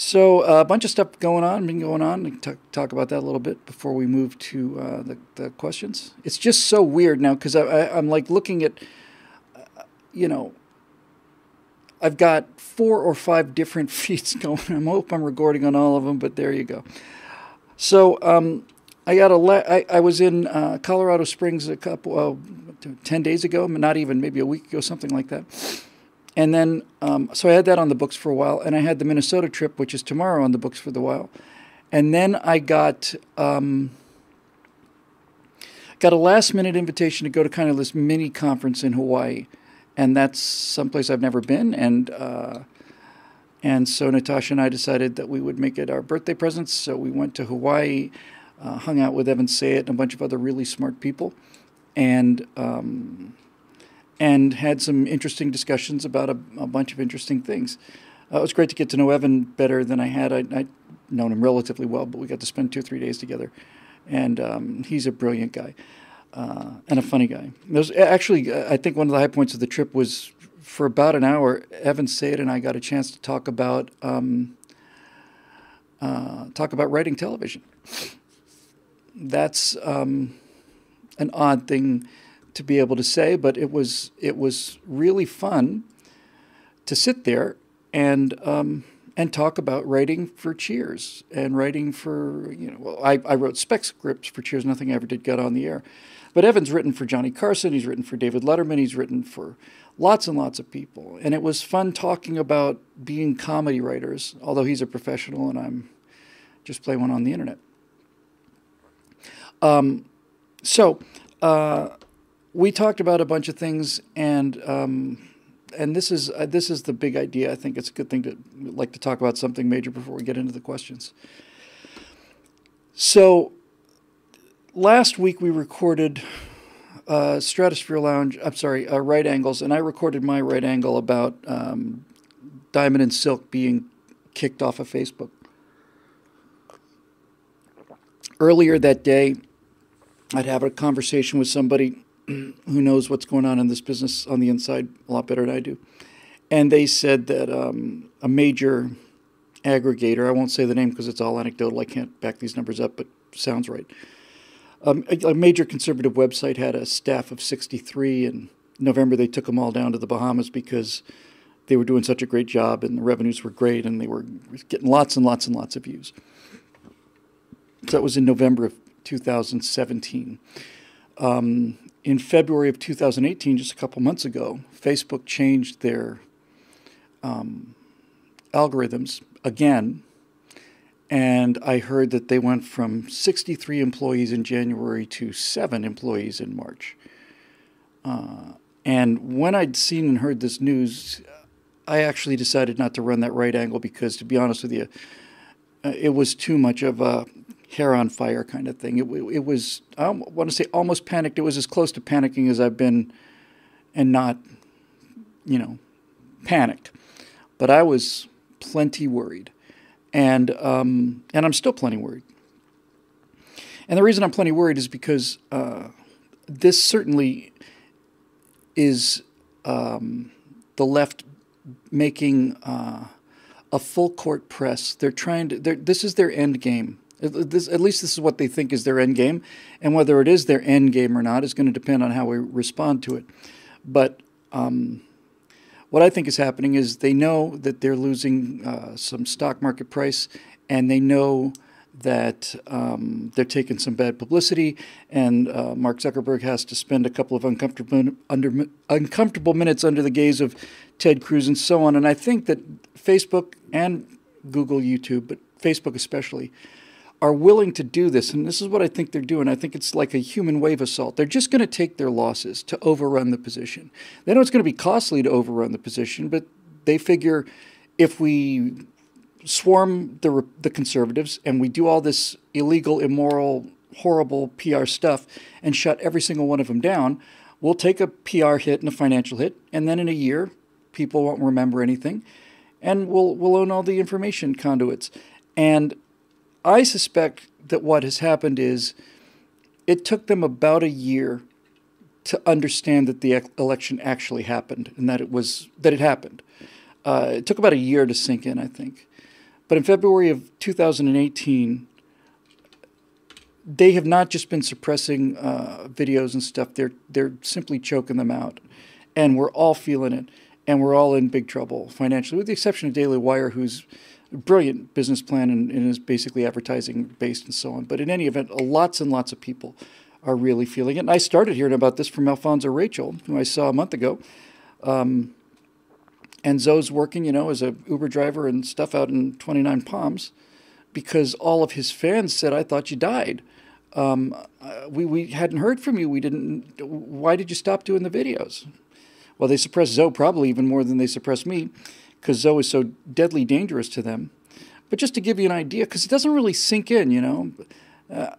So a bunch of stuff been going on. We can talk about that a little bit before we move to the questions. It's just so weird now because I'm like looking at, you know, I've got 4 or 5 different feeds going. I hope I'm recording on all of them, but there you go. So I was in Colorado Springs a couple 10 days ago, not even, maybe a week ago, something like that. And then, so I had that on the books for a while, and I had the Minnesota trip, which is tomorrow, on the books for the while. And then I got a last-minute invitation to go to kind of this mini conference in Hawaii, and that's someplace I've never been. And so Natasha and I decided that we would make it our birthday presents. So we went to Hawaii, hung out with Evan Sayet and a bunch of other really smart people, and had some interesting discussions about a bunch of interesting things. It was great to get to know Evan better than I had. I'd known him relatively well, but we got to spend 2 or 3 days together. And he's a brilliant guy and a funny guy. Actually, I think one of the high points of the trip was for about an hour, Evan Sayet and I got a chance to talk about writing television. That's an odd thing to be able to say, but it was really fun to sit there and talk about writing for Cheers and writing for, I wrote spec scripts for Cheers. Nothing I ever did got on the air, but Evan's written for Johnny Carson. He's written for David Letterman. He's written for lots and lots of people, and it was fun talking about being comedy writers. Although he's a professional and I'm just play one on the internet. We talked about a bunch of things, and this is the big idea. I think it's a good thing to like to talk about something major before we get into the questions. So last week we recorded Stratosphere Lounge. Right Angles, and I recorded my right angle about Diamond and Silk being kicked off of Facebook. Earlier that day, I'd have a conversation with somebody who knows what's going on in this business on the inside a lot better than I do. And they said that a major aggregator, I won't say the name because it's all anecdotal, I can't back these numbers up, but sounds right. A major conservative website had a staff of 63. In November, they took them all down to the Bahamas because they were doing such a great job and the revenues were great and they were getting lots and lots and lots of views. So that was in November of 2017. In February of 2018, just a couple months ago, Facebook changed their algorithms again, and I heard that they went from 63 employees in January to 7 employees in March. And when I'd seen and heard this news, I actually decided not to run that right angle because, to be honest with you, it was too much of a hair on fire kind of thing. It was, I want to say almost panicked. It was as close to panicking as I've been and not, panicked. But I was plenty worried. And I'm still plenty worried. And the reason I'm plenty worried is because this certainly is the left making a full court press. They're trying to, this is their end game. At least this is what they think is their end game, and whether it is their end game or not is going to depend on how we respond to it. But what I think is happening is they know that they're losing some stock market price, and they know that they're taking some bad publicity, and Mark Zuckerberg has to spend a couple of uncomfortable minutes under the gaze of Ted Cruz and so on. And I think that Facebook and Google, YouTube, but Facebook especially, are willing to do this, and this is what I think they're doing. I think it's like a human wave assault. They're just going to take their losses to overrun the position. They know it's going to be costly to overrun the position, but they figure if we swarm the conservatives and we do all this illegal, immoral, horrible PR stuff and shut every single one of them down, we'll take a PR hit and a financial hit, and then in a year, people won't remember anything, and we'll own all the information conduits. And I suspect that what has happened is it took them about a year to understand that the election actually happened and that it happened. It took about a year to sink in, I think. But in February of 2018, they have not just been suppressing videos and stuff. They're simply choking them out. And we're all feeling it. And we're all in big trouble financially, with the exception of Daily Wire, who's a brilliant business plan and is basically advertising based and so on. But in any event, lots and lots of people are really feeling it. And I started hearing about this from Alfonso Rachel, who I saw a month ago. And Zoe's working, as a Uber driver and stuff out in 29 Palms, because all of his fans said, "I thought you died. We hadn't heard from you. Why did you stop doing the videos?" Well, they suppressed Zoe probably even more than they suppressed me, because Zoe is so deadly dangerous to them. But just to give you an idea, because it doesn't really sink in, I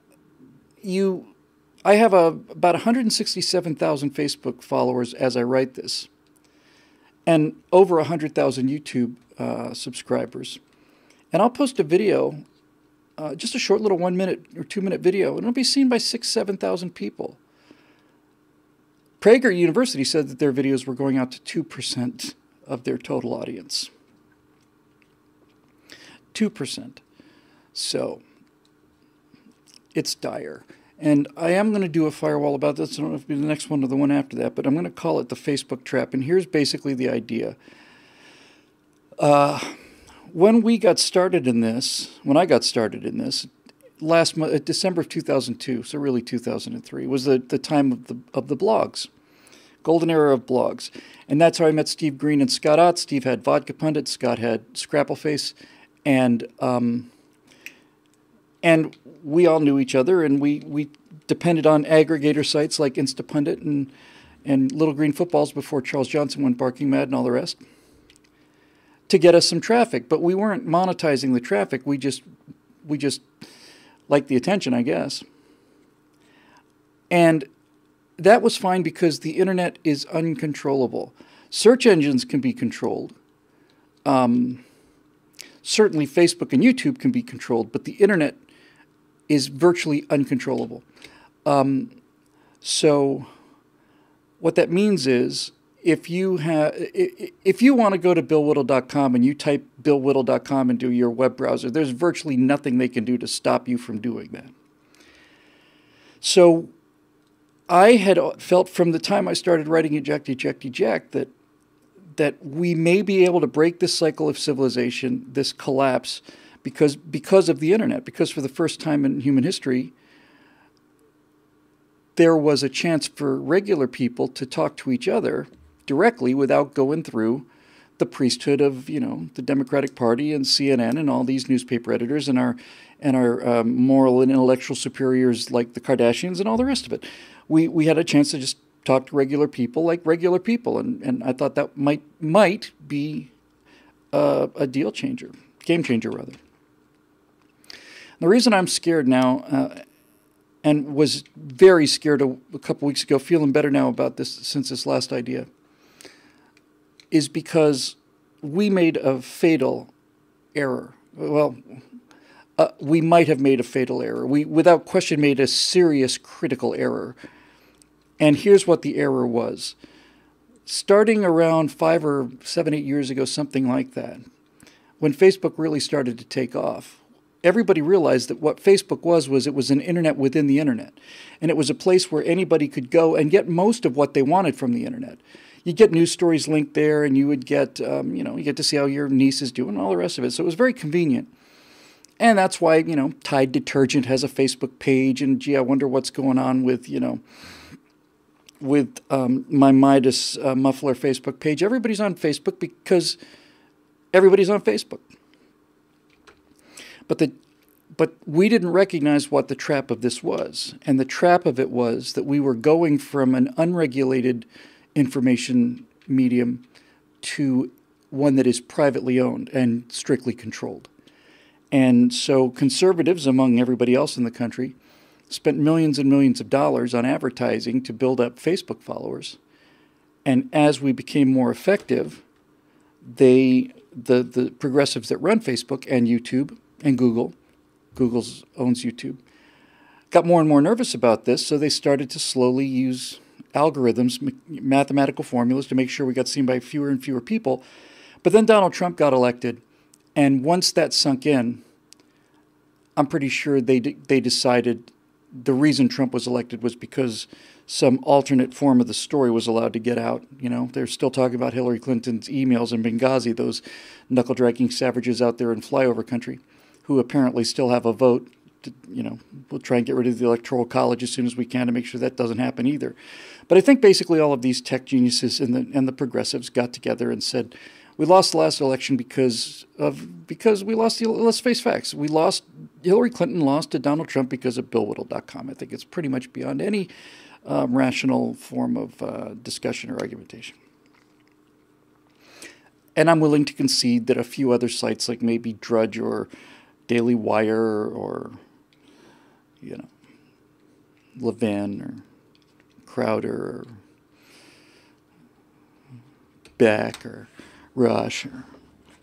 have about 167,000 Facebook followers as I write this, and over 100,000 YouTube subscribers. And I'll post a video, just a short little 1 minute or 2 minute video, and it'll be seen by 6,000, 7,000 people. Prager University said that their videos were going out to 2% of their total audience. 2%. So it's dire. And I am going to do a firewall about this. I don't know if it'll be the next one or the one after that, but I'm going to call it the Facebook trap. And here's basically the idea. When I got started in this, last month, December of 2002, so really 2003, was the time of the blogs, golden era of blogs. And that's how I met Steve Green and Scott Ott. Steve had Vodka Pundit, Scott had Scrappleface, and we all knew each other, and we depended on aggregator sites like Instapundit and Little Green Footballs before Charles Johnson went barking mad and all the rest to get us some traffic. But we weren't monetizing the traffic. We just liked the attention, I guess. And that was fine because the internet is uncontrollable. Search engines can be controlled. Certainly Facebook and YouTube can be controlled, but the internet is virtually uncontrollable. So what that means is if you want to go to billwhittle.com and you type billwhittle.com into your web browser, there's virtually nothing they can do to stop you from doing that. So I had felt from the time I started writing Eject that we may be able to break this cycle of civilization, this collapse, because of the internet, because for the first time in human history, there was a chance for regular people to talk to each other directly without going through the priesthood of, the Democratic Party and CNN and all these newspaper editors and our moral and intellectual superiors like the Kardashians and all the rest of it. We had a chance to just talk to regular people like regular people, and I thought that might be a game changer rather. The reason I'm scared now, and was very scared a couple weeks ago, feeling better now about this since this last idea, is because we made a fatal error. Well, we might have made a fatal error. We, without question, made a serious critical error. And here's what the error was. Starting around 5 or 7, 8 years ago, something like that, when Facebook really started to take off, everybody realized that what Facebook was it was an internet within the internet. And it was a place where anybody could go and get most of what they wanted from the internet. You'd get news stories linked there, and you would get, you get to see how your niece is doing and all the rest of it. So it was very convenient. And that's why, Tide Detergent has a Facebook page, and gee, I wonder what's going on with, my Midas muffler Facebook page. Everybody's on Facebook because everybody's on Facebook. But we didn't recognize what the trap of this was. And the trap of it was that we were going from an unregulated information medium to one that is privately owned and strictly controlled. And so conservatives, among everybody else in the country, spent millions and millions of dollars on advertising to build up Facebook followers. And as we became more effective, the progressives that run Facebook and YouTube and Google owns YouTube, got more and more nervous about this, so they started to slowly use algorithms, mathematical formulas to make sure we got seen by fewer and fewer people. But then Donald Trump got elected, And once that sunk in, I'm pretty sure they decided the reason Trump was elected was because some alternate form of the story was allowed to get out. You know, they're still talking about Hillary Clinton's emails in Benghazi, those knuckle-dragging savages out there in flyover country who apparently still have a vote. You know, we'll try and get rid of the Electoral College as soon as we can to make sure that doesn't happen either. But I think basically all of these tech geniuses and the progressives got together and said, we lost the last election because we lost let's face facts. Hillary Clinton lost to Donald Trump because of BillWhittle.com. I think it's pretty much beyond any rational form of discussion or argumentation. And I'm willing to concede that a few other sites like maybe Drudge or Daily Wire or, you know, Levin or Crowder or Beck or Rush or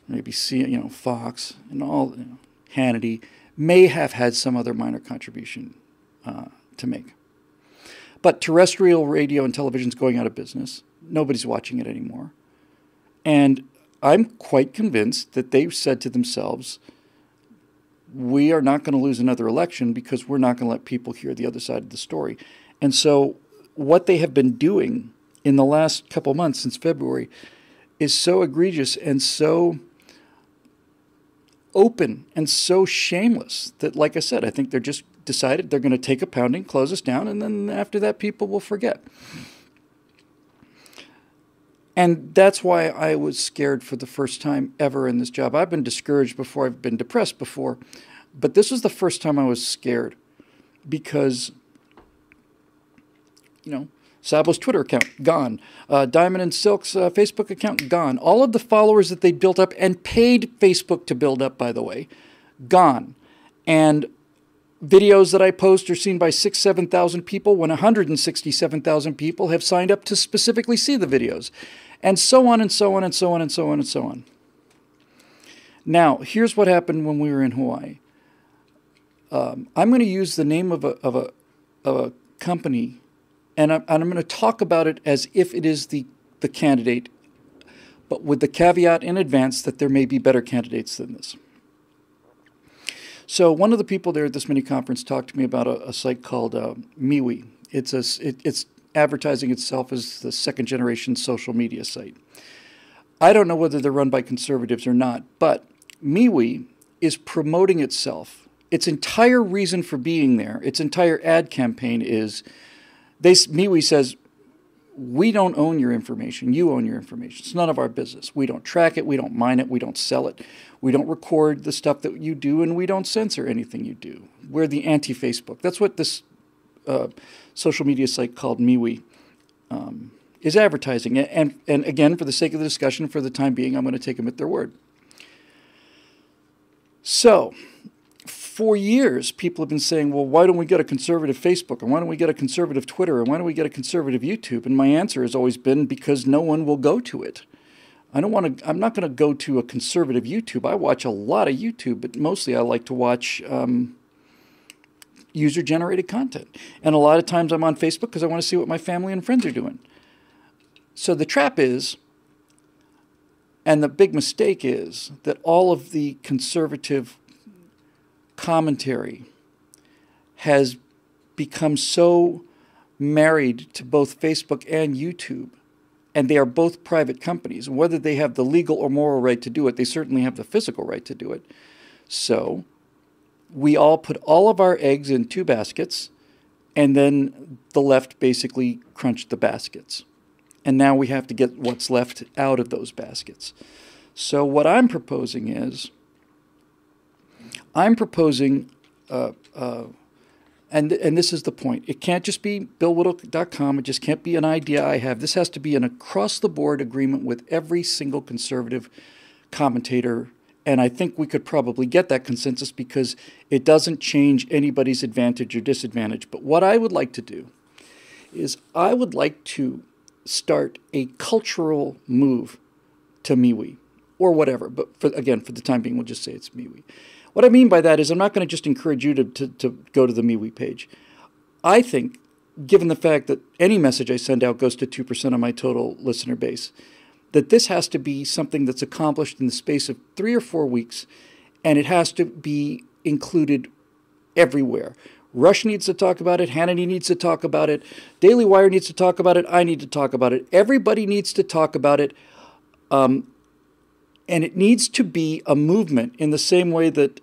maybe Fox and all, Hannity may have had some other minor contribution to make. But terrestrial radio and television is going out of business. Nobody's watching it anymore. And I'm quite convinced that they've said to themselves, we are not going to lose another election because we're not going to let people hear the other side of the story. And so what they have been doing in the last couple months since February is so egregious and so open and so shameless that, like I said, I think they're just decided they're going to take a pounding, close us down, and then after that people will forget. And that's why I was scared for the first time ever in this job. I've been discouraged before, I've been depressed before, but this was the first time I was scared because, Sabo's Twitter account, gone. Diamond and Silk's Facebook account, gone. All of the followers that they built up and paid Facebook to build up, by the way, gone. And videos that I post are seen by 7,000 people when 167,000 people have signed up to specifically see the videos. And so on and so on and so on and so on and so on. Now, here's what happened when we were in Hawaii. I'm going to use the name of a company, and I'm going to talk about it as if it is the candidate, but with the caveat in advance that there may be better candidates than this. So one of the people there at this mini conference talked to me about a site called MeWe. It's advertising itself as the second generation social media site. I don't know whether they're run by conservatives or not, but MeWe is promoting itself. Its entire reason for being there, its entire ad campaign is, MeWe says, we don't own your information. You own your information. It's none of our business. We don't track it. We don't mine it. We don't sell it. We don't record the stuff that you do, and we don't censor anything you do. We're the anti-Facebook. That's what this social media site called MeWe is advertising. And again, for the sake of the discussion, for the time being, I'm going to take them at their word. So, for years, people have been saying, well, why don't we get a conservative Facebook? And why don't we get a conservative Twitter? And why don't we get a conservative YouTube? And my answer has always been, because no one will go to it. I'm not going to go to a conservative YouTube. I watch a lot of YouTube, but mostly I like to watch user-generated content. And a lot of times I'm on Facebook because I want to see what my family and friends are doing. So the trap is, and the big mistake is, that all of the conservative commentary has become so married to both Facebook and YouTube, and they are both private companies. Whether they have the legal or moral right to do it, they certainly have the physical right to do it. So we all put all of our eggs in two baskets, and then the left basically crunched the baskets. And now we have to get what's left out of those baskets. So what I'm proposing is, and this is the point. It can't just be BillWhittle.com. It just can't be an idea I have. This has to be an across-the-board agreement with every single conservative commentator. And I think we could probably get that consensus because it doesn't change anybody's advantage or disadvantage. But what I would like to do is I would like to start a cultural move to MeWe or whatever. But for the time being, we'll just say it's MeWe. What I mean by that is I'm not going to just encourage you to go to the MeWe page. I think, given the fact that any message I send out goes to 2% of my total listener base, that this has to be something that's accomplished in the space of 3 or 4 weeks, and it has to be included everywhere. Rush needs to talk about it. Hannity needs to talk about it. Daily Wire needs to talk about it. I need to talk about it. Everybody needs to talk about it. And it needs to be a movement in the same way that,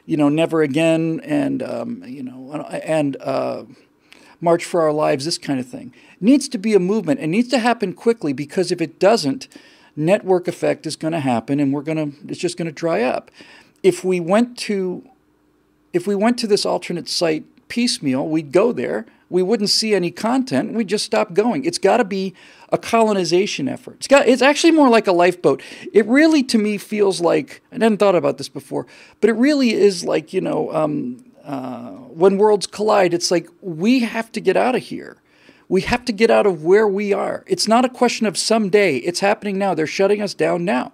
Never Again and March for Our Lives, this kind of thing. It needs to be a movement. It needs to happen quickly, because if it doesn't, network effect is going to happen, and it's just going to dry up. If we went to this alternate site piecemeal, we'd go there, we wouldn't see any content, we'd just stop going. It's got to be a colonization effort. It's actually more like a lifeboat. It really, to me, feels like, I hadn't thought about this before, but it really is like, when worlds collide, it's like, we have to get out of here. We have to get out of where we are. It's not a question of someday. It's happening now. They're shutting us down now.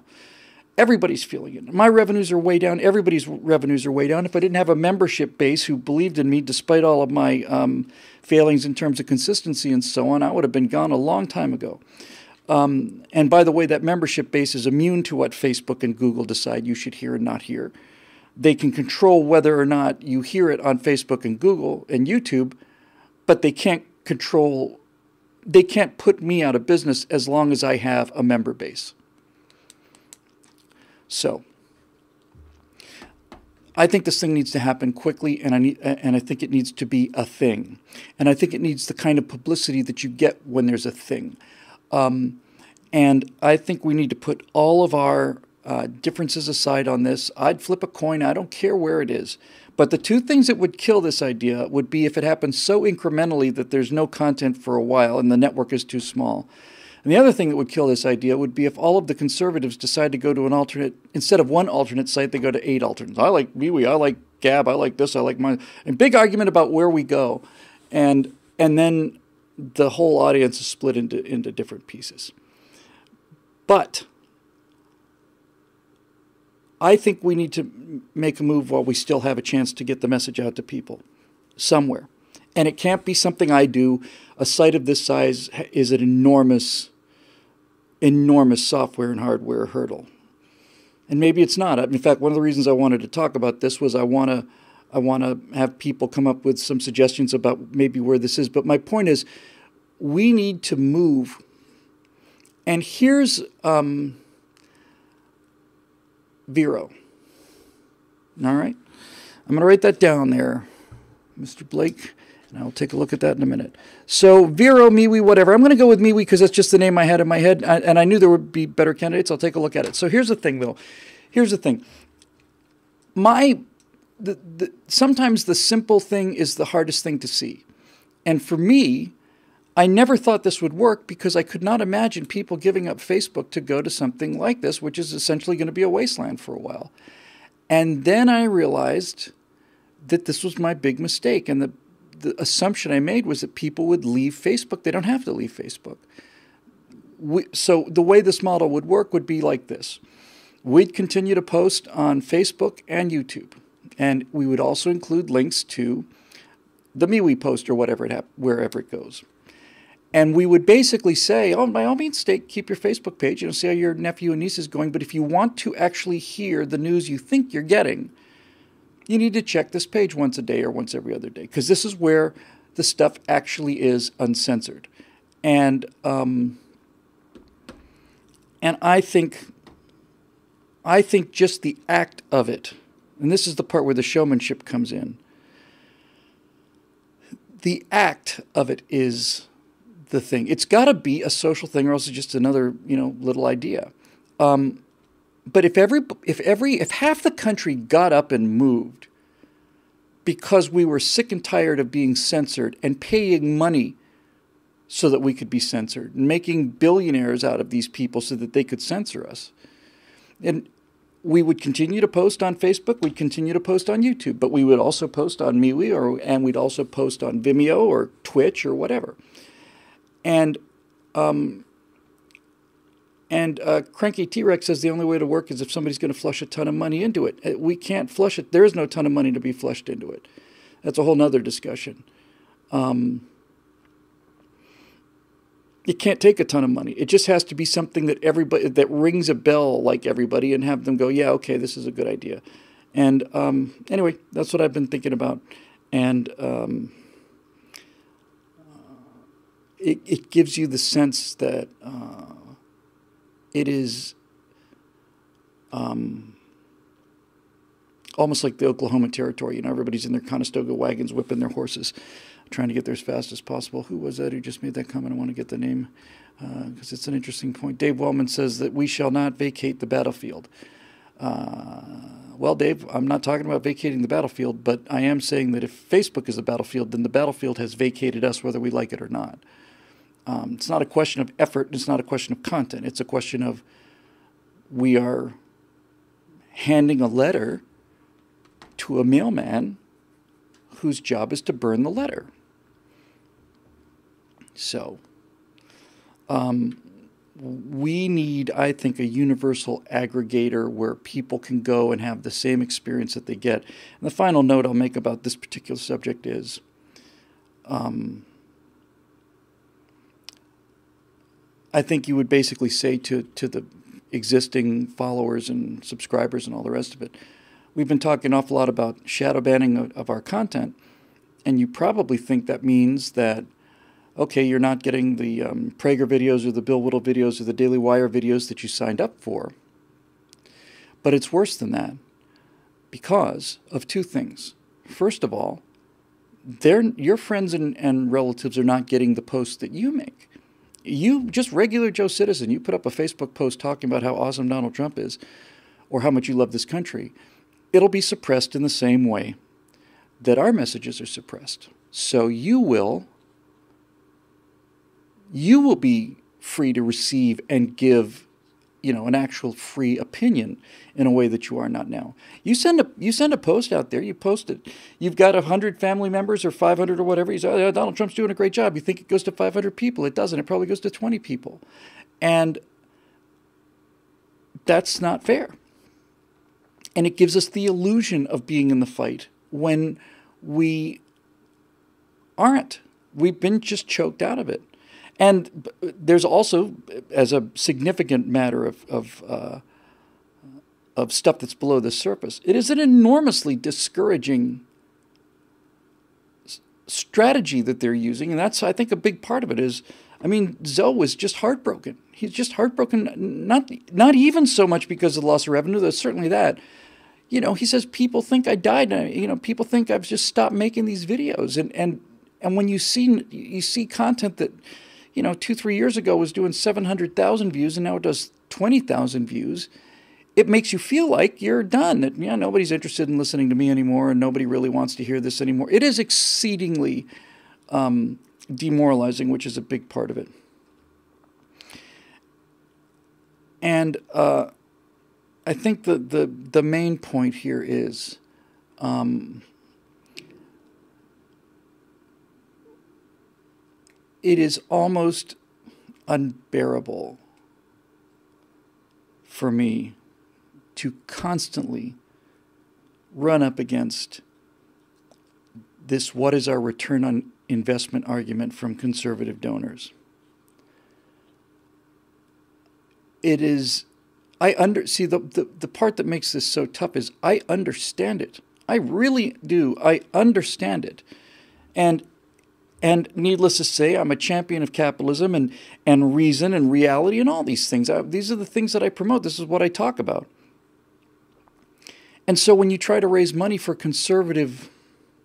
Everybody's feeling it. My revenues are way down. Everybody's revenues are way down. If I didn't have a membership base who believed in me despite all of my failings in terms of consistency and so on, I would have been gone a long time ago. And by the way, that membership base is immune to what Facebook and Google decide you should hear and not hear. They can control whether or not you hear it on Facebook and Google and YouTube, but they can't put me out of business as long as I have a member base. So, I think this thing needs to happen quickly, and I think it needs to be a thing, and I think it needs the kind of publicity that you get when there's a thing, and I think we need to put all of our differences aside on this. I'd flip a coin. I don't care where it is, but the two things that would kill this idea would be if it happens so incrementally that there's no content for a while and the network is too small. And the other thing that would kill this idea would be if all of the conservatives decide to go to an alternate, instead of one alternate site, they go to 8 alternates. I like MeWe, I like Gab, I like this, I like mine. And big argument about where we go. And then the whole audience is split into different pieces. But I think we need to make a move while we still have a chance to get the message out to people somewhere. And it can't be something I do. A site of this size is an enormous software and hardware hurdle. And maybe it's not. In fact, one of the reasons I wanted to talk about this was I want to have people come up with some suggestions about maybe where this is. But my point is, we need to move. And here's Vero. All right? I'm going to write that down there, Mr. Blake. And I'll take a look at that in a minute. So Vero, MeWe, whatever. I'm going to go with MeWe because that's just the name I had in my head. And I knew there would be better candidates. I'll take a look at it. So here's the thing, though. Here's the thing. Sometimes the simple thing is the hardest thing to see. And for me, I never thought this would work because I could not imagine people giving up Facebook to go to something like this, which is essentially going to be a wasteland for a while. And then I realized that this was my big mistake. And the assumption I made was that people would leave Facebook. They don't have to leave Facebook. So the way this model would work would be like this. We'd continue to post on Facebook and YouTube. And we would also include links to the MeWe post or wherever it goes. And we would basically say, oh, by all means, keep your Facebook page. See how your nephew and niece is going. But if you want to actually hear the news you think you're getting, you need to check this page once a day or once every other day, because this is where the stuff actually is uncensored. And I think just the act of it, and this is the part where the showmanship comes in, the act of it is the thing. It's got to be a social thing, or else it's just another little idea. But if half the country got up and moved because we were sick and tired of being censored and paying money so that we could be censored and making billionaires out of these people so that they could censor us, and we would continue to post on Facebook, we'd continue to post on YouTube, but we would also post on MeWe and we'd also post on Vimeo or Twitch or whatever. And Cranky T-Rex says the only way to work is if somebody's going to flush a ton of money into it. We can't flush it. There is no ton of money to be flushed into it. That's a whole nother discussion. It can't take a ton of money. It just has to be something that everybody, that rings a bell like everybody, and have them go, yeah, okay, this is a good idea. And anyway, that's what I've been thinking about. And it gives you the sense that it is almost like the Oklahoma Territory. You know, everybody's in their Conestoga wagons whipping their horses, trying to get there as fast as possible. Who was that who just made that comment? I want to get the name because it's an interesting point. Dave Wellman says that we shall not vacate the battlefield. Well, Dave, I'm not talking about vacating the battlefield, but I am saying that if Facebook is a battlefield, then the battlefield has vacated us whether we like it or not. It's not a question of effort. It's not a question of content. It's a question of we are handing a letter to a mailman whose job is to burn the letter. So we need, I think, a universal aggregator where people can go and have the same experience that they get. And the final note I'll make about this particular subject is I think you would basically say to the existing followers and subscribers and all the rest of it, we've been talking an awful lot about shadow banning of our content, and you probably think that means that, okay, you're not getting the Prager videos or the Bill Whittle videos or the Daily Wire videos that you signed up for. But it's worse than that because of two things. First of all, your friends and relatives are not getting the posts that you make. You, just regular Joe citizen, you put up a Facebook post talking about how awesome Donald Trump is or how much you love this country. It'll be suppressed in the same way that our messages are suppressed. So you will be free to receive and give, an actual free opinion in a way that you are not now. You send a post out there, you post it. You've got 100 family members or 500 or whatever. You say, oh, Donald Trump's doing a great job. You think it goes to 500 people. It doesn't. It probably goes to 20 people. And that's not fair. And it gives us the illusion of being in the fight when we aren't. We've been just choked out of it. And there's also, as a significant matter of stuff that's below the surface, it is an enormously discouraging strategy that they're using. And that's, I think, a big part of it is, Zoe was just heartbroken. He's just heartbroken, not even so much because of the loss of revenue. There's certainly that. He says, people think I died. People think I've just stopped making these videos. And when you see content that, 2-3 years ago was doing 700,000 views and now it does 20,000 views, it makes you feel like you're done. That nobody's interested in listening to me anymore and nobody really wants to hear this anymore. It is exceedingly demoralizing, which is a big part of it. And I think the main point here is it is almost unbearable for me to constantly run up against this what is our return on investment argument from conservative donors. It is, the part that makes this so tough is I understand it. I really do. I understand it. And needless to say, I'm a champion of capitalism and reason and reality and all these things. These are the things that I promote. This is what I talk about. And so when you try to raise money for conservative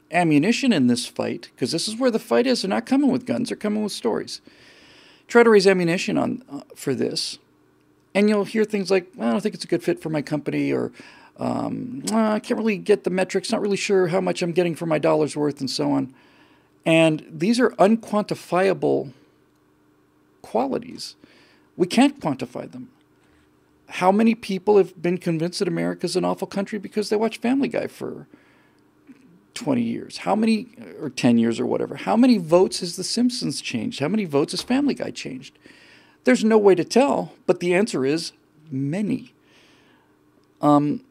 ammunition in this fight, because this is where the fight is, they're not coming with guns, they're coming with stories. Try to raise ammunition for this, and you'll hear things like, well, I don't think it's a good fit for my company, or I can't really get the metrics, not really sure how much I'm getting for my dollar's worth, and so on. And these are unquantifiable qualities. We can't quantify them. How many people have been convinced that America's an awful country because they watch Family Guy for 20 years? How many, or 10 years or whatever? How many votes has The Simpsons changed? How many votes has Family Guy changed? There's no way to tell, but the answer is many. And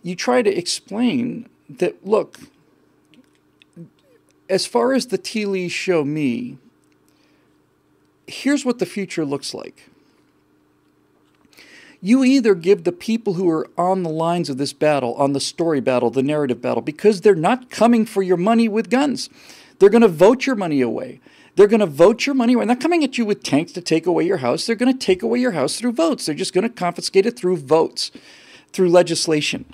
you try to explain that, look, as far as the tea leaves show me, here's what the future looks like. You either give the people who are on the lines of this battle, on the story battle, the narrative battle, because they're not coming for your money with guns. They're going to vote your money away. They're going to vote your money away. They're not coming at you with tanks to take away your house. They're going to take away your house through votes. They're just going to confiscate it through votes, through legislation.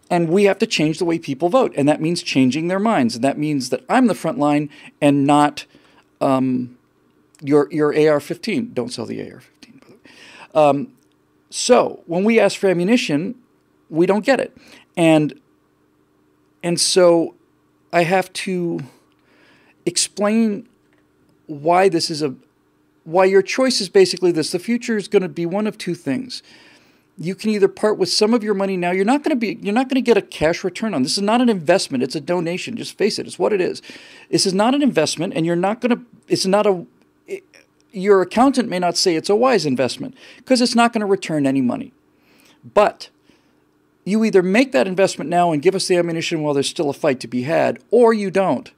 And we have to change the way people vote. And that means changing their minds. And that means that I'm the front line and not your AR-15. Don't sell the AR-15, by the way. So when we ask for ammunition, we don't get it. And so I have to explain why this is why your choice is basically this. The future is going to be one of two things. You can either part with some of your money now. You're not going to get a cash return on this. Is not an investment. It's a donation. Just face it. It's what it is. This is not an investment, and you're not going to. It's not a. Your accountant may not say it's a wise investment because it's not going to return any money. But you either make that investment now and give us the ammunition while there's still a fight to be had, or you don't.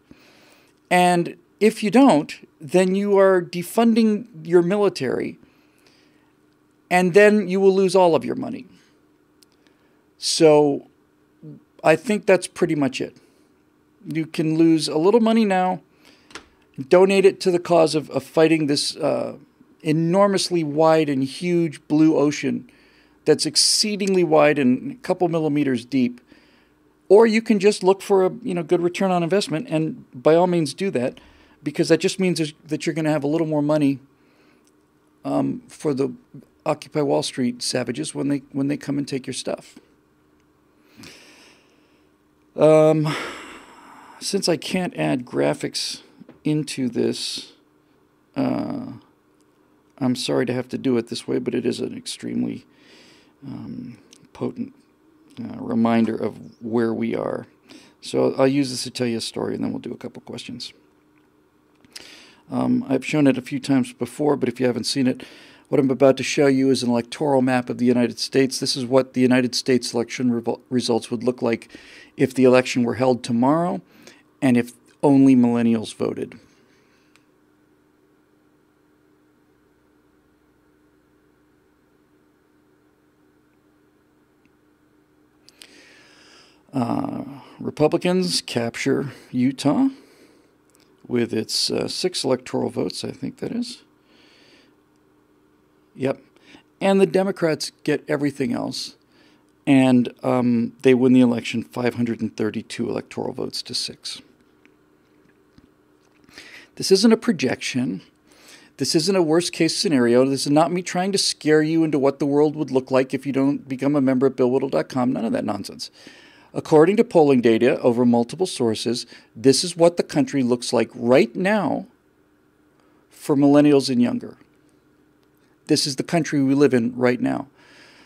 And if you don't, then you are defunding your military, and then you will lose all of your money. So I think that's pretty much it. You can lose a little money now, donate it to the cause of fighting this enormously wide and huge blue ocean that's exceedingly wide and a couple millimeters deep. Or you can just look for a good return on investment, and by all means do that, because that just means that you're going to have a little more money for the Occupy Wall Street savages when they come and take your stuff. Since I can't add graphics into this, I'm sorry to have to do it this way, but it is an extremely potent reminder of where we are. So I'll use this to tell you a story, and then we'll do a couple questions. I've shown it a few times before, but if you haven't seen it, what I'm about to show you is an electoral map of the United States. This is what the United States election results would look like if the election were held tomorrow and if only millennials voted. Republicans capture Utah with its 6 electoral votes, I think that is. Yep. And the Democrats get everything else. And they win the election 532 electoral votes to 6. This isn't a projection. This isn't a worst-case scenario. This is not me trying to scare you into what the world would look like if you don't become a member at BillWhittle.com. None of that nonsense. According to polling data over multiple sources, this is what the country looks like right now for millennials and younger. This is the country we live in right now.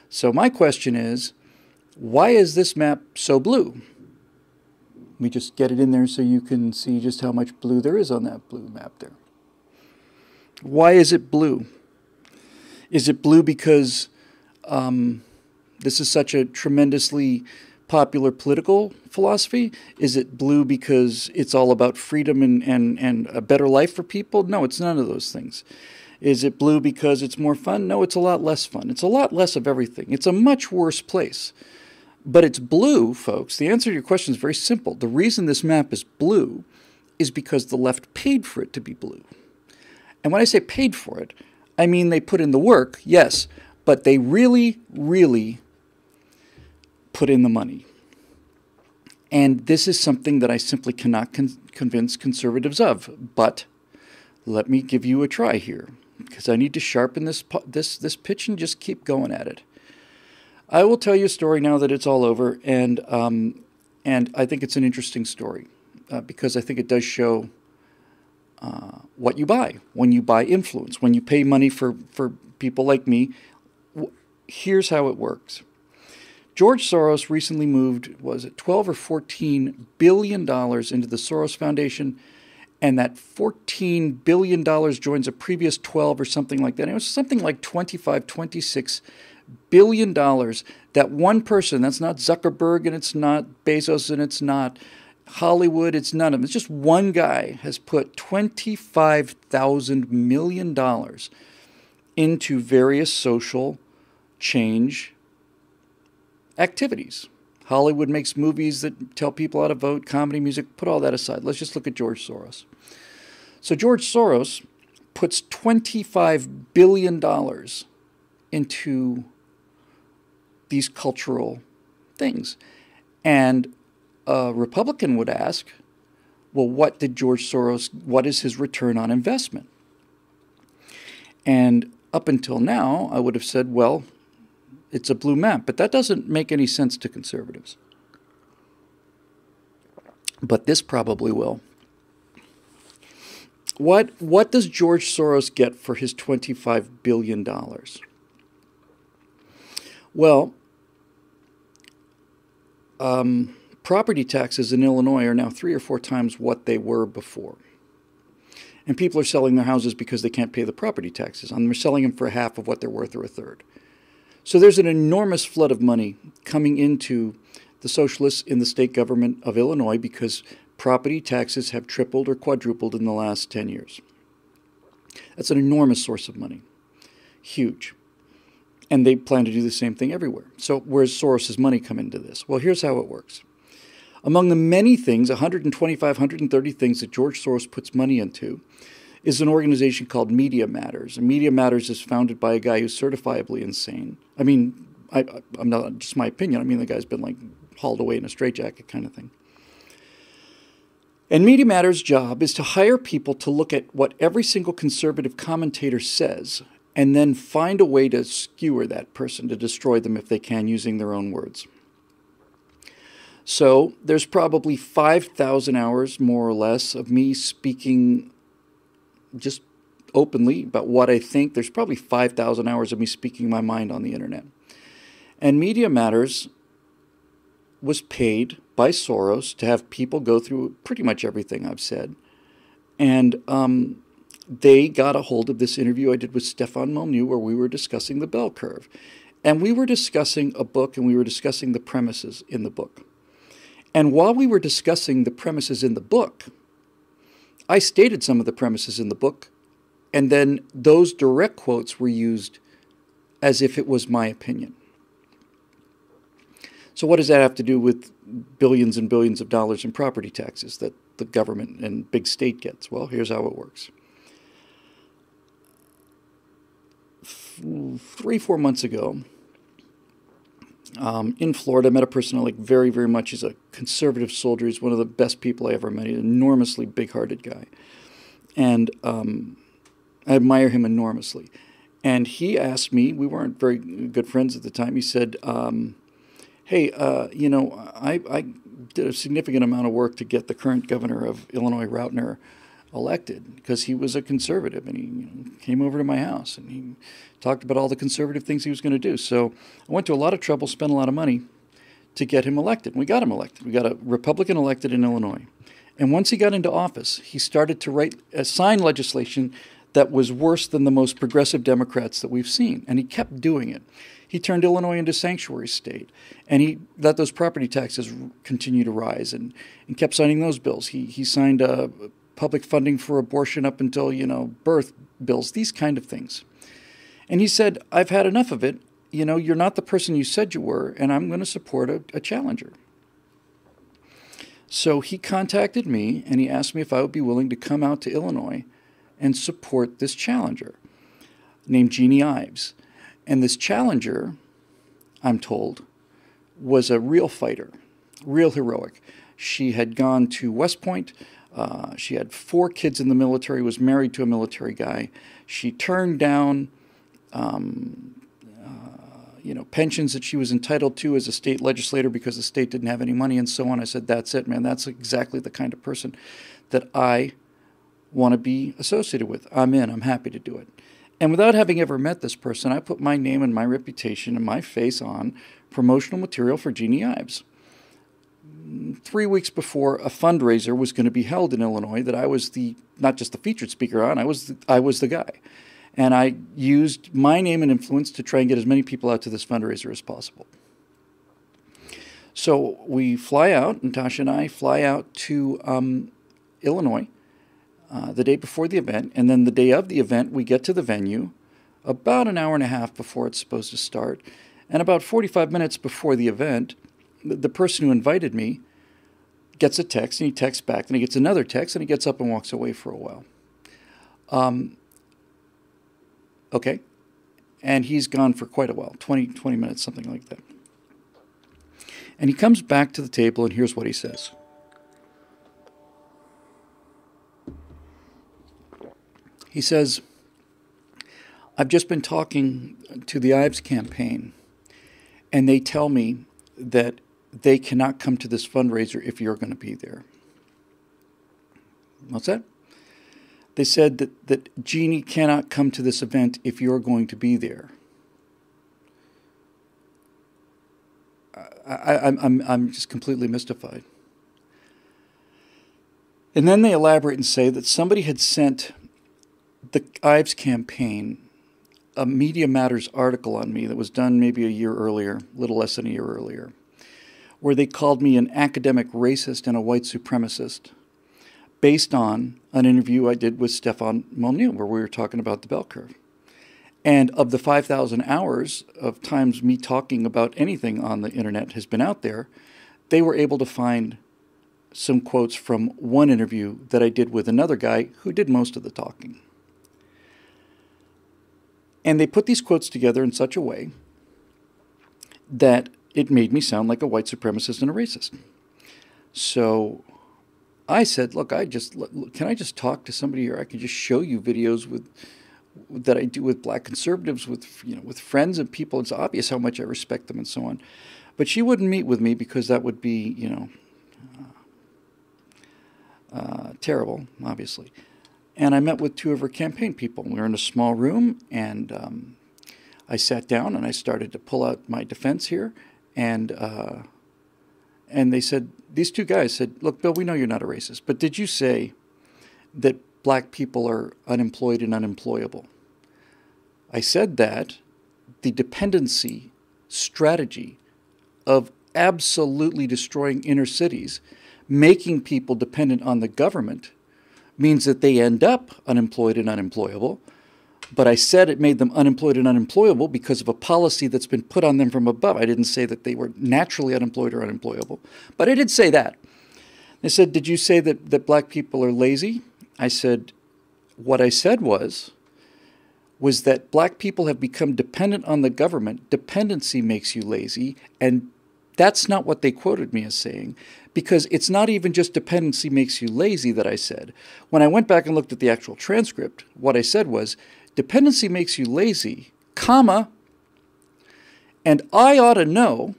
So my question is, why is this map so blue? Let me just get it in there so you can see just how much blue there is on that blue map there. Why is it blue? Is it blue because this is such a tremendously popular political philosophy? Is it blue because it's all about freedom and a better life for people? No, it's none of those things. Is it blue because it's more fun? No, it's a lot less fun. It's a lot less of everything. It's a much worse place. But it's blue, folks. The answer to your question is very simple. The reason this map is blue is because the left paid for it to be blue. And when I say paid for it, I mean they put in the work, yes, but they really, really put in the money. And this is something that I simply cannot convince conservatives of. But let me give you a try here, because I need to sharpen this pitch and just keep going at it. I will tell you a story now that it's all over, and I think it's an interesting story because I think it does show what you buy when you buy influence, when you pay money for people like me. Here's how it works. George Soros recently moved, was it 12 or 14 billion dollars into the Soros Foundation, and that $14 billion joins a previous 12 or something like that. And it was something like 25, 26 billion dollars that one person, that's not Zuckerberg and it's not Bezos and it's not Hollywood, it's none of them. It's just one guy has put $25,000 million into various social change activities. Hollywood makes movies that tell people how to vote, comedy, music, put all that aside. Let's just look at George Soros. So George Soros puts $25 billion into these cultural things. And a Republican would ask, well, what is his return on investment? And up until now, I would have said, well, it's a blue map, but that doesn't make any sense to conservatives. But this probably will. What does George Soros get for his $25 billion? Well, property taxes in Illinois are now 3 or 4 times what they were before. And people are selling their houses because they can't pay the property taxes on them. They're selling them for half of what they're worth or a third. So there's an enormous flood of money coming into the socialists in the state government of Illinois because property taxes have tripled or quadrupled in the last 10 years. That's an enormous source of money. Huge. And they plan to do the same thing everywhere. So where's Soros's money come into this? Well, here's how it works. Among the many things, 125, 130 things that George Soros puts money into, is an organization called Media Matters. And Media Matters is founded by a guy who's certifiably insane. I mean, I'm not just my opinion. I mean, the guy's been like hauled away in a straitjacket kind of thing. And Media Matters' job is to hire people to look at what every single conservative commentator says and then find a way to skewer that person, to destroy them if they can, using their own words. So there's probably 5,000 hours, more or less, of me speaking just openly about what I think. There's probably 5,000 hours of me speaking my mind on the internet. And Media Matters was paid by Soros to have people go through pretty much everything I've said. And they got a hold of this interview I did with Stefan Molyneux where we were discussing the bell curve. And we were discussing a book, and we were discussing the premises in the book. And while we were discussing the premises in the book, I stated some of the premises in the book, and then those direct quotes were used as if it was my opinion. So what does that have to do with billions and billions of dollars in property taxes that the government and big state gets? Well, here's how it works. 3-4 months ago, in Florida, I met a person I like very, very much. He's a conservative soldier. He's one of the best people I ever met. He's an enormously big-hearted guy. And I admire him enormously. And he asked me, we weren't very good friends at the time, he said, hey, I did a significant amount of work to get the current governor of Illinois, Rautner, elected because he was a conservative, and he came over to my house and he talked about all the conservative things he was going to do. So I went to a lot of trouble, spent a lot of money to get him elected. We got him elected. We got a Republican elected in Illinois. And once he got into office, he started to sign legislation that was worse than the most progressive Democrats that we've seen. And he kept doing it. He turned Illinois into sanctuary state, and he let those property taxes continue to rise and kept signing those bills. He signed public funding for abortion up until, birth bills, these kind of things. And he said, I've had enough of it. You're not the person you said you were, and I'm going to support a challenger. So he contacted me, and he asked me if I would be willing to come out to Illinois and support this challenger named Jeannie Ives. And this challenger, I'm told, was a real fighter, real heroic. She had gone to West Point. She had 4 kids in the military, was married to a military guy. She turned down pensions that she was entitled to as a state legislator because the state didn't have any money and so on. I said, that's it, man. That's exactly the kind of person that I want to be associated with. I'm in. I'm happy to do it. And without having ever met this person, I put my name and my reputation and my face on promotional material for Jeannie Ives. 3 weeks before a fundraiser was going to be held in Illinois that I was not just the featured speaker on, I was the guy. And I used my name and influence to try and get as many people out to this fundraiser as possible. So we fly out, Natasha and I fly out to Illinois the day before the event, and then the day of the event, we get to the venue about an hour and a half before it's supposed to start, and about 45 minutes before the event, the person who invited me gets a text, and he texts back, and he gets another text, and he gets up and walks away for a while. Okay. And he's gone for quite a while, 20 minutes, something like that. And he comes back to the table, and here's what he says. He says, I've just been talking to the Ives campaign, and they tell me that they cannot come to this fundraiser if you're going to be there. What's that? They said that Jeannie cannot come to this event if you're going to be there. I'm just completely mystified. And then they elaborate and say that somebody had sent the Ives campaign a Media Matters article on me that was done maybe a year earlier, a little less than a year earlier, where they called me an academic racist and a white supremacist, based on an interview I did with Stefan Molyneux, where we were talking about the bell curve. And of the 5,000 hours of times me talking about anything on the internet has been out there, they were able to find some quotes from one interview that I did with another guy who did most of the talking. And they put these quotes together in such a way that it made me sound like a white supremacist and a racist. So I said, look, can I just talk to somebody here? I could just show you videos that I do with black conservatives, with friends and people. It's obvious how much I respect them and so on. But she wouldn't meet with me because that would be, terrible, obviously. And I met with two of her campaign people. We were in a small room, and I sat down and I started to pull out my defense here, and they said, these two guys said, look, Bill, we know you're not a racist, but did you say that black people are unemployed and unemployable? I said that the dependency strategy of absolutely destroying inner cities, making people dependent on the government, means that they end up unemployed and unemployable. But I said it made them unemployed and unemployable because of a policy that's been put on them from above. I didn't say that they were naturally unemployed or unemployable, but I did say that. They said, did you say that black people are lazy? I said, what I said was that black people have become dependent on the government. Dependency makes you lazy, and that's not what they quoted me as saying, because it's not even just dependency makes you lazy that I said. When I went back and looked at the actual transcript, what I said was, dependency makes you lazy, comma, and I ought to know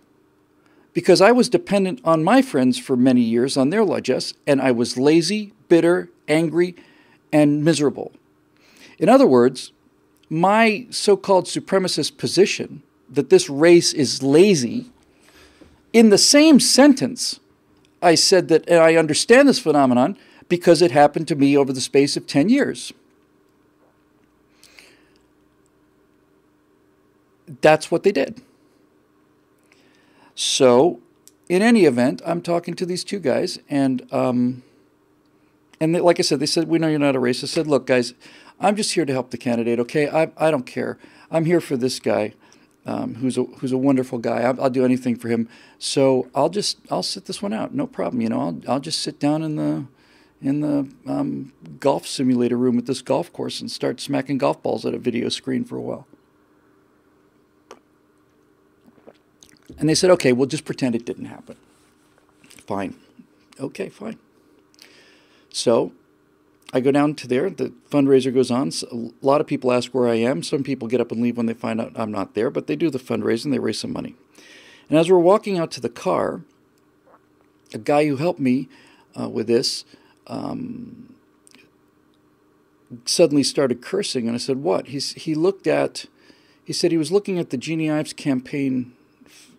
because I was dependent on my friends for many years on their largesse, and I was lazy, bitter, angry, and miserable. In other words, my so-called supremacist position that this race is lazy, in the same sentence, I said that I understand this phenomenon because it happened to me over the space of 10 years. That's what they did. So, in any event, I'm talking to these two guys, and they, like I said, they said, we know you're not a racist. I said, look, guys, I'm just here to help the candidate, okay? I don't care. I'm here for this guy, who's a wonderful guy. I'll do anything for him. So I'll sit this one out, no problem. I'll just sit down in the golf simulator room at this golf course and start smacking golf balls at a video screen for a while. And they said, okay, we'll just pretend it didn't happen. Fine. Okay, fine. So I go down to there. The fundraiser goes on. So a lot of people ask where I am. Some people get up and leave when they find out I'm not there, but they do the fundraising. They raise some money. And as we're walking out to the car, a guy who helped me with this suddenly started cursing. And I said, what? He said he was looking at the Jeannie Ives campaign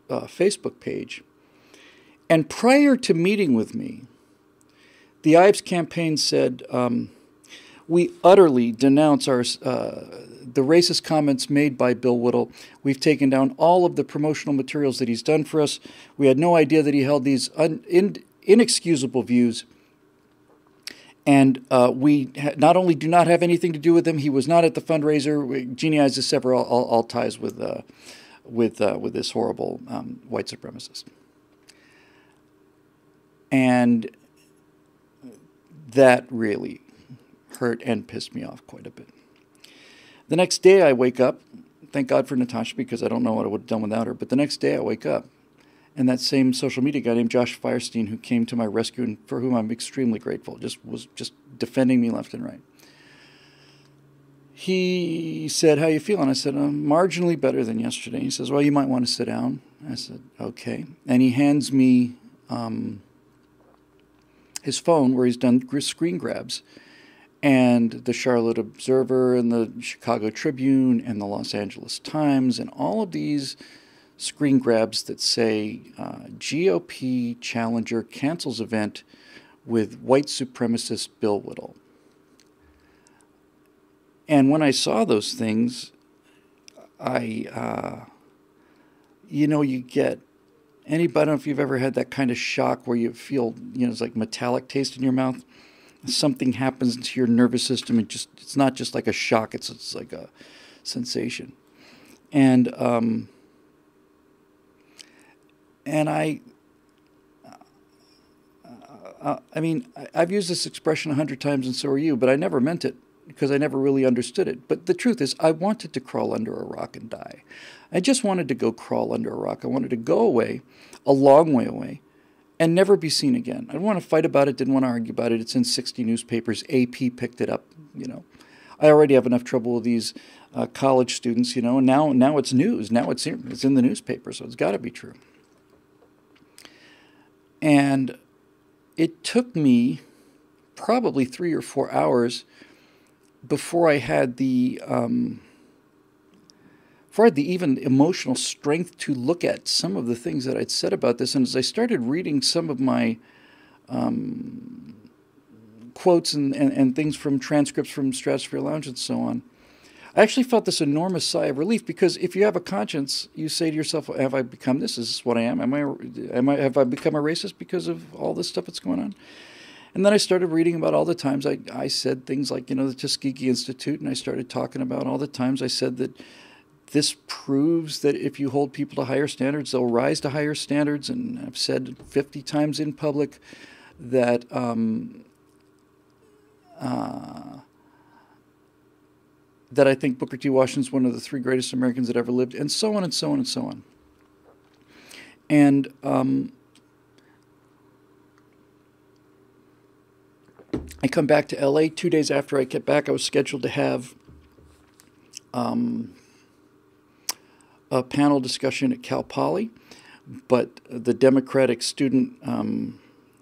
Facebook page. And prior to meeting with me, the Ives campaign said, We utterly denounce the racist comments made by Bill Whittle. We've taken down all of the promotional materials that he's done for us. We had no idea that he held these inexcusable views. And we not only do not have anything to do with him, he was not at the fundraiser. Jeannie eyes to sever all ties with this horrible white supremacist. And that really hurt and pissed me off quite a bit. The next day I wake up, thank God for Natasha because I don't know what I would have done without her, but the next day I wake up and that same social media guy named Josh Firestein, who came to my rescue and for whom I'm extremely grateful, was just defending me left and right. He said, "How you feeling?" I said, "I'm marginally better than yesterday." He says, "Well, you might want to sit down." I said, "Okay." And he hands me his phone where he's done screen grabs. And the Charlotte Observer and the Chicago Tribune and the Los Angeles Times and all of these screen grabs that say GOP challenger cancels event with white supremacist Bill Whittle. And when I saw those things, you get anybody, I don't know if you've ever had that kind of shock where you feel, it's like metallic taste in your mouth. Something happens to your nervous system, and it's not just like a shock; it's like a sensation. And I've used this expression 100 times, and so are you, but I never meant it because I never really understood it. But the truth is, I wanted to crawl under a rock and die. I just wanted to go crawl under a rock. I wanted to go away, a long way away, and never be seen again. I didn't want to fight about it, didn't want to argue about it. It's in 60 newspapers. AP picked it up, I already have enough trouble with these college students, and now it's news. Now it's in the newspaper, so it's got to be true. And it took me probably 3 or 4 hours before I had the even emotional strength to look at some of the things that I'd said about this. And as I started reading some of my quotes and things from transcripts from Stratosphere Lounge and so on, I actually felt this enormous sigh of relief, because if you have a conscience, you say to yourself, have I become this? Is this what I am? Have I become a racist because of all this stuff that's going on? And then I started reading about all the times I said things like, the Tuskegee Institute, and I started talking about all the times I said that this proves that if you hold people to higher standards, they'll rise to higher standards. And I've said 50 times in public that that I think Booker T. Washington's one of the 3 greatest Americans that ever lived, and so on and so on and so on. And I come back to L.A. 2 days after I get back. I was scheduled to have a panel discussion at Cal Poly, but the Democratic Student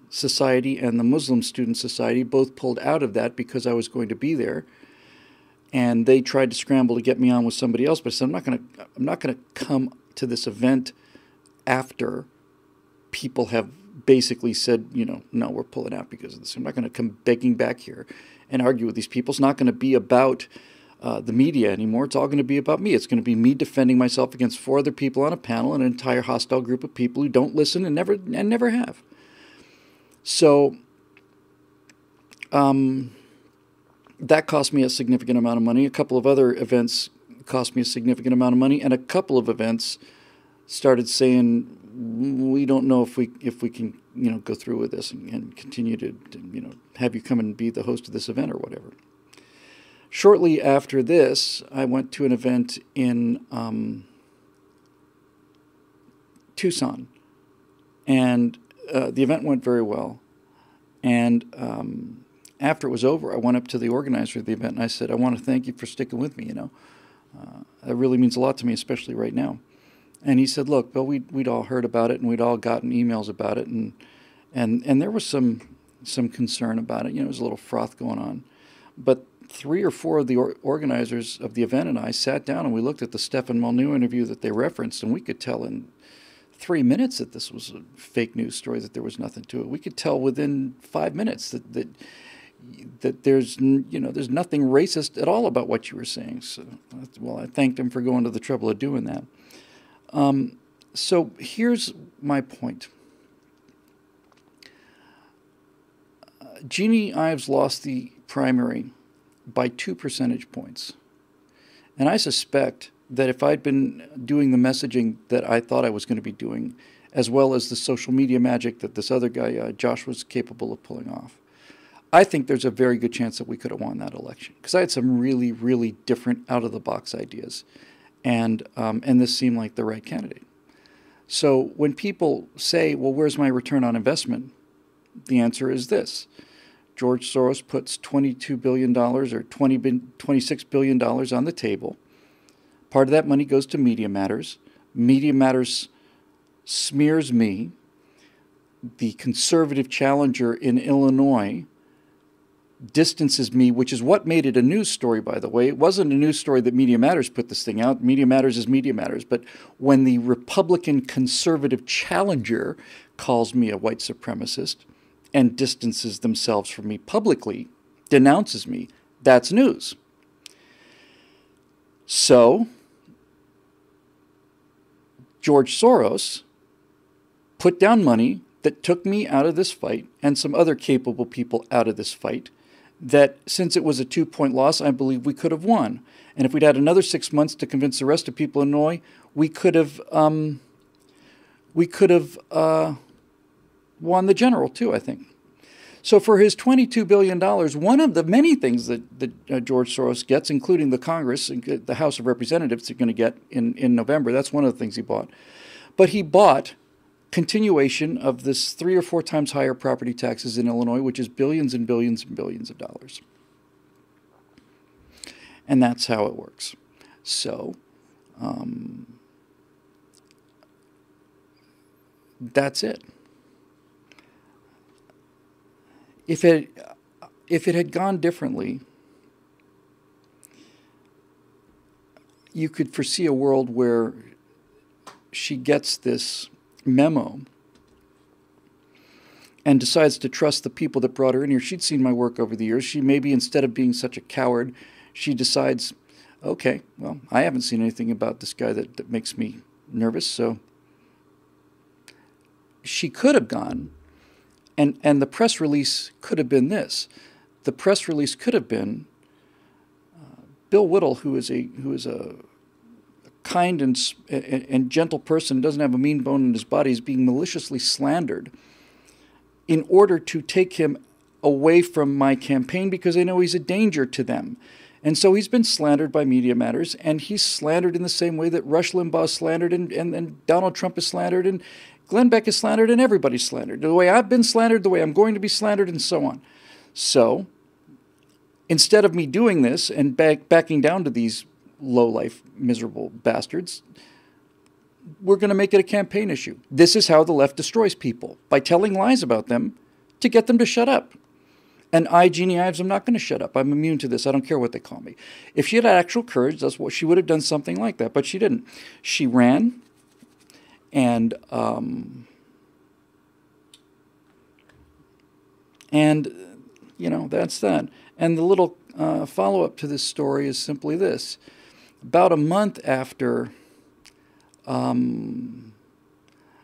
Society and the Muslim Student Society both pulled out of that because I was going to be there, and they tried to scramble to get me on with somebody else. But I said, I'm not going to come to this event after people have basically said, no, we're pulling out because of this. I'm not going to come begging back here and argue with these people. It's not going to be about the media anymore. It's all going to be about me. It's going to be me defending myself against 4 other people on a panel, and an entire hostile group of people who don't listen and never have. So that cost me a significant amount of money. A couple of other events cost me a significant amount of money, and a couple of events started saying, we don't know if we can go through with this and continue to have you come and be the host of this event or whatever. Shortly after this, I went to an event in Tucson, and the event went very well. And after it was over, I went up to the organizer of the event and I said, I want to thank you for sticking with me, That really means a lot to me, especially right now. And he said, look, Bill, we'd all heard about it, and we'd all gotten emails about it, and there was some concern about it. There was a little froth going on. But 3 or 4 of the organizers of the event and I sat down and we looked at the Stefan Molyneux interview that they referenced, and we could tell in 3 minutes that this was a fake news story, that there was nothing to it. We could tell within 5 minutes that that there's there's nothing racist at all about what you were saying. So, well, I thanked him for going to the trouble of doing that. So here's my point. Jeannie Ives lost the primary by 2 percentage points. And I suspect that if I'd been doing the messaging that I thought I was going to be doing, as well as the social media magic that this other guy, Josh, was capable of pulling off, I think there's a very good chance that we could have won that election. Because I had some really, really different out-of-the-box ideas. And this seemed like the right candidate. So when people say, well, where's my return on investment? The answer is this. George Soros puts $22 billion or $26 billion on the table. Part of that money goes to Media Matters. Media Matters smears me. The conservative challenger in Illinois distances me, which is what made it a news story, by the way. It wasn't a news story that Media Matters put this thing out. Media Matters is Media Matters. But when the Republican conservative challenger calls me a white supremacist and distances themselves from me publicly, denounces me, that's news. So, George Soros put down money that took me out of this fight and some other capable people out of this fight, that since it was a 2-point loss, I believe we could have won. And if we'd had another 6 months to convince the rest of people in Illinois, we could have won the general too, I think. So for his $22 billion, one of the many things that George Soros gets, including the Congress, the House of Representatives are going to get in November, that's one of the things he bought. But he bought continuation of this 3 or 4 times higher property taxes in Illinois, which is billions and billions and billions of dollars. And that's how it works. So, that's it. If it had gone differently, you could foresee a world where she gets this memo and decides to trust the people that brought her in here. She'd seen my work over the years. She maybe, instead of being such a coward, she decides, okay, well, I haven't seen anything about this guy that makes me nervous, so she could have gone, and the press release could have been this. The press release could have been Bill Whittle, who is a kind and gentle person, doesn't have a mean bone in his body, is being maliciously slandered in order to take him away from my campaign because they know he's a danger to them. And so he's been slandered by Media Matters, and he's slandered in the same way that Rush Limbaugh is slandered, and Donald Trump is slandered, and Glenn Beck is slandered, and everybody's slandered. The way I've been slandered, the way I'm going to be slandered, and so on. So instead of me doing this and backing down to these low-life, miserable bastards, we're going to make it a campaign issue. This is how the left destroys people, by telling lies about them to get them to shut up. And Jeannie Ives, I'm not going to shut up. I'm immune to this. I don't care what they call me. If she had actual courage, that's what she would have done, something like that. But she didn't. She ran, and that's that. And the little follow-up to this story is simply this. About a month after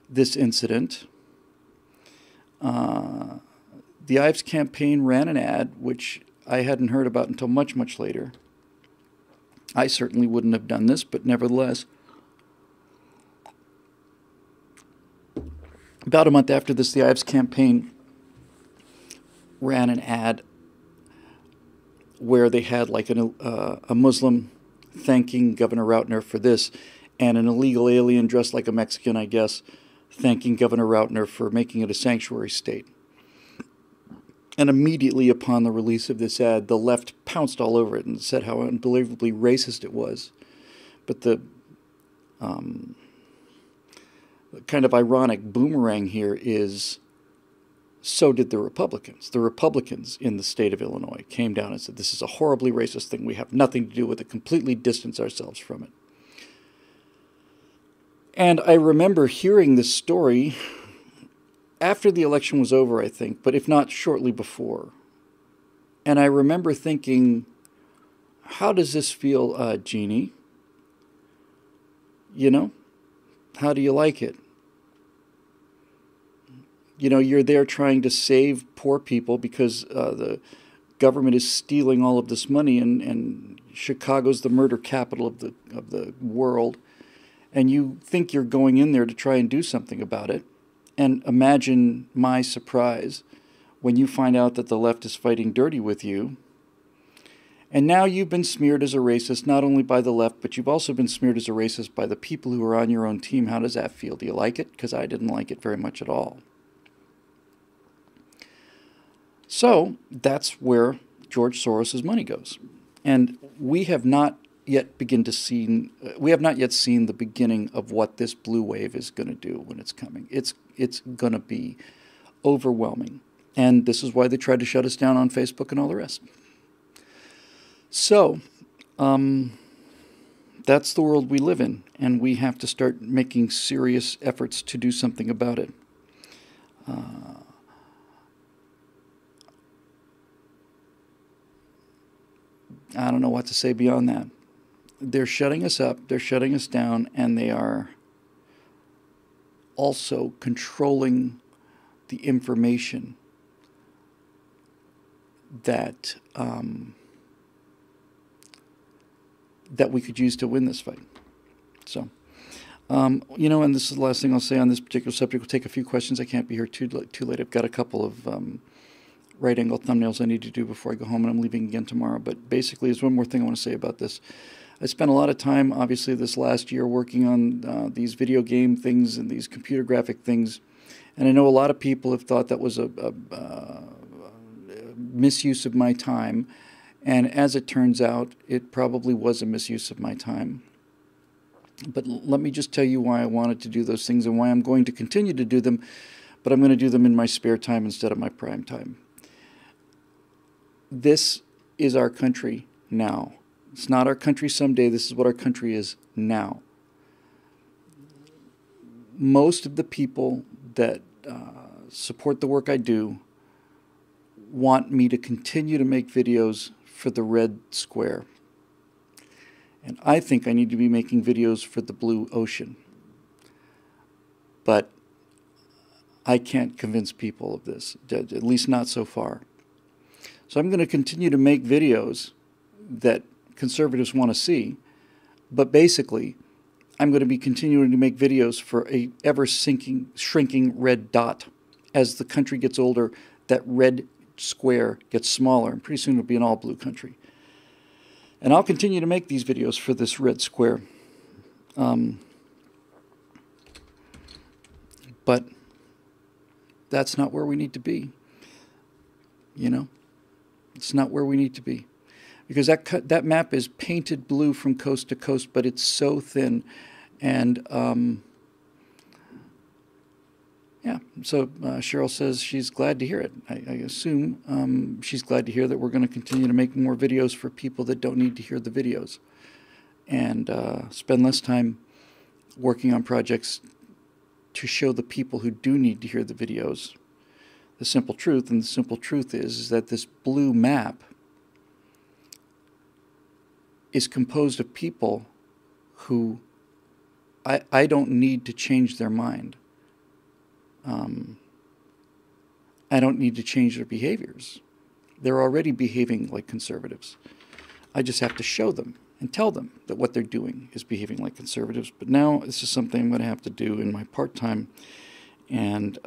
this incident, the Ives campaign ran an ad, which I hadn't heard about until much, much later. I certainly wouldn't have done this, but nevertheless, about a month after this, the Ives campaign ran an ad where they had like a Muslim thanking Governor Rautner for this, and an illegal alien dressed like a Mexican, I guess, thanking Governor Rautner for making it a sanctuary state. And immediately upon the release of this ad, the left pounced all over it and said how unbelievably racist it was. But the kind of ironic boomerang here is, so did the Republicans. The Republicans in the state of Illinois came down and said, this is a horribly racist thing. We have nothing to do with it. Completely distance ourselves from it. And I remember hearing this story after the election was over, I think, but if not shortly before. And I remember thinking, how does this feel, Jeannie? You know, how do you like it? You know, you're there trying to save poor people because the government is stealing all of this money, and Chicago's the murder capital of the world, and you think you're going in there to try and do something about it. And imagine my surprise when you find out that the left is fighting dirty with you. And now you've been smeared as a racist, not only by the left, but you've also been smeared as a racist by the people who are on your own team. How does that feel? Do you like it? Because I didn't like it very much at all. So that's where George Soros' money goes. And we have not yet seen the beginning of what this blue wave is going to do when it's coming. It's going to be overwhelming. And this is why they tried to shut us down on Facebook and all the rest. So, that's the world we live in, and we have to start making serious efforts to do something about it. I don't know what to say beyond that. They're shutting us up, they're shutting us down, and they are also controlling the information that that we could use to win this fight. So, you know, and this is the last thing I'll say on this particular subject. We'll take a few questions. I can't be here too late. I've got a couple of right-angle thumbnails I need to do before I go home, and I'm leaving again tomorrow. But basically, there's one more thing I want to say about this. I spent a lot of time, obviously, this last year working on these video game things and these computer graphic things. And I know a lot of people have thought that was a misuse of my time. And as it turns out, it probably was a misuse of my time. But let me just tell you why I wanted to do those things and why I'm going to continue to do them, but I'm going to do them in my spare time instead of my prime time. This is our country now. It's not our country someday. This is what our country is now. Most of the people that support the work I do want me to continue to make videos for the red square. And I think I need to be making videos for the blue ocean. But I can't convince people of this, at least not so far. So I'm going to continue to make videos that conservatives want to see, but basically I'm going to be continuing to make videos for a shrinking red dot. As the country gets older, that red square gets smaller, and pretty soon it'll be an all blue country. And I'll continue to make these videos for this red square. But that's not where we need to be. You know? It's not where we need to be. Because that map is painted blue from coast to coast, but it's so thin. And yeah, so Cheryl says she's glad to hear it. I assume she's glad to hear that we're going to continue to make more videos for people that don't need to hear the videos. And spend less time working on projects to show the people who do need to hear the videos the simple truth. And the simple truth is that this blue map is composed of people who I don't need to change their mind. I don't need to change their behaviors. They're already behaving like conservatives. I just have to show them and tell them that what they're doing is behaving like conservatives. But now this is something I'm going to have to do in my part-time, and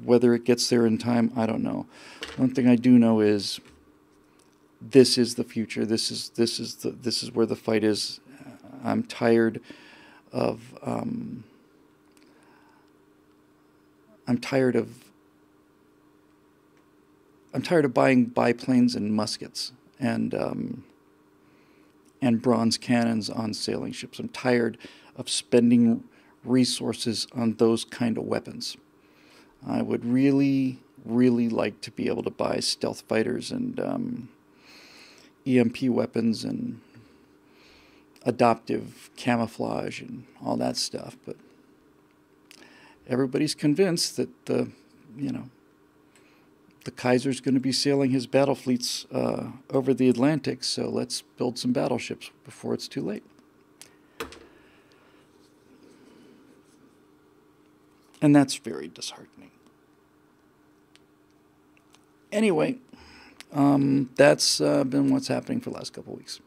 whether it gets there in time, I don't know. One thing I do know is this is the future. This is where the fight is. I'm tired of buying biplanes and muskets and bronze cannons on sailing ships. I'm tired of spending resources on those kind of weapons. I would really, really like to be able to buy stealth fighters and EMP weapons and adoptive camouflage and all that stuff, but everybody's convinced that the the Kaiser's going to be sailing his battle fleets over the Atlantic, so let's build some battleships before it's too late. And that's very disheartening. Anyway, that's been what's happening for the last couple of weeks.